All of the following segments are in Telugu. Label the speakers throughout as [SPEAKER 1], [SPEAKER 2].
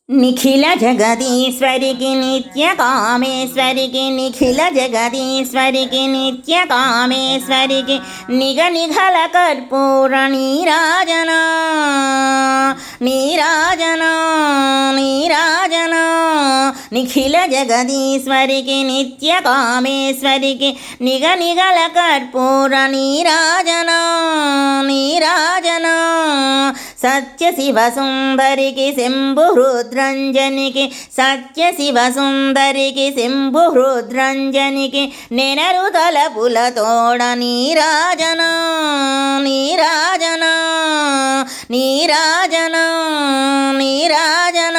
[SPEAKER 1] నిఖిల జగదీశ్వరికి నిత్య కామేశ్వరికి నిఖిల జగదీశ్వరికి నిత్య కామేశ్వరికి నిగ నిఘల కర్పూర నీరాజన నీరాజన నీరాజన నిఖిల జగదీశ్వరికి నిత్య కామేశ్వరికి నిగ నిగల కర్పూర నీరాజన నీరాజన సత్య శివ సుందరికి శంభు రుద్రంజనికి సత్య శివ సుందరికి శంభు రుద్రంజనికి నెనరు తలపులతోడ నీరాజన నీరాజన నీరాజన నీరాజన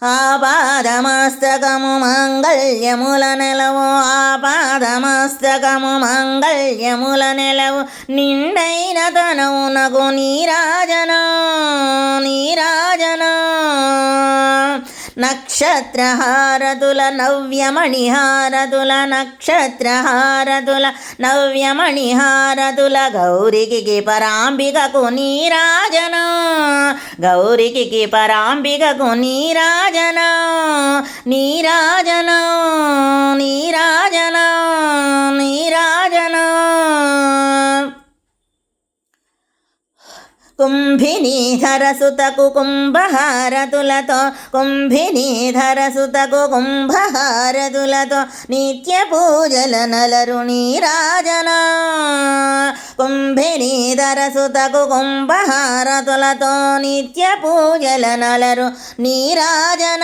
[SPEAKER 1] ఆపాదమస్తకము మంగళ్యముల నెలవు ఆపాదమస్తకము మంగళ్యముల నెలవు నిండైన తనవునకు నీరాజన నీరాజన నక్షత్రహారతుల నవ్యమణిహారతుల నక్షత్రహారతుల నవ్యమణిహారతుల గౌరికి పరాంబికకు నీరాజన గౌరికి పరాంబికకు నీరాజన నీరాజన నీరాజన నీరాజన కుంభినీధరసుతకు కుంభహారతులతో కుంభినీధరసుతకు కుంభహారతులతో నిత్య పూజల నలరు నీరాజన కుంభినీధరసుతకు కుంభహారతులతో నిత్య పూజల నలరు నీరాజన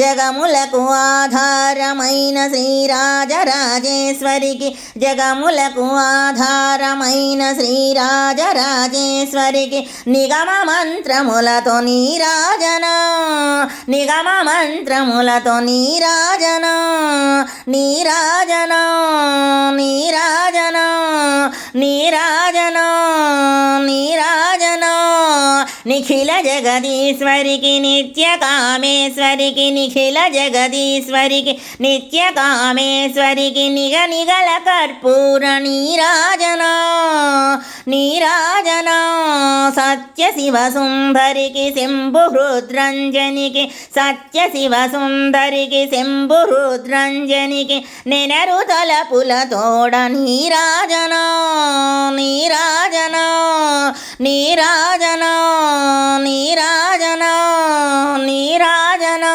[SPEAKER 1] జగములకు ఆధారమైన శ్రీరాజరాజేశ్వరికి జగములకు ఆధారమైన శ్రీరాజరాజేశ్వరికి నిగమ మంత్రములతో నీరాజన నిగమ మంత్రములతో నీరాజన నీరాజన నీరాజన నీరాజన నీరాజన నిఖిల జగదీశ్వరికి నిత్య కామేశ్వరికి నిఖిల జగదీశ్వరికి నిత్య కామేశ్వరికి నిగ నిగల కర్పూర నీరాజన నీరాజన సత్య శివ సుందరికి శంభు రుద్రంజనికి సత్య శివ సుందరికి శంభు రుద్రంజనికి నెనరు తలపులతోడ నీరాజన నీరాజన నీరాజన నీరాజన నీరాజన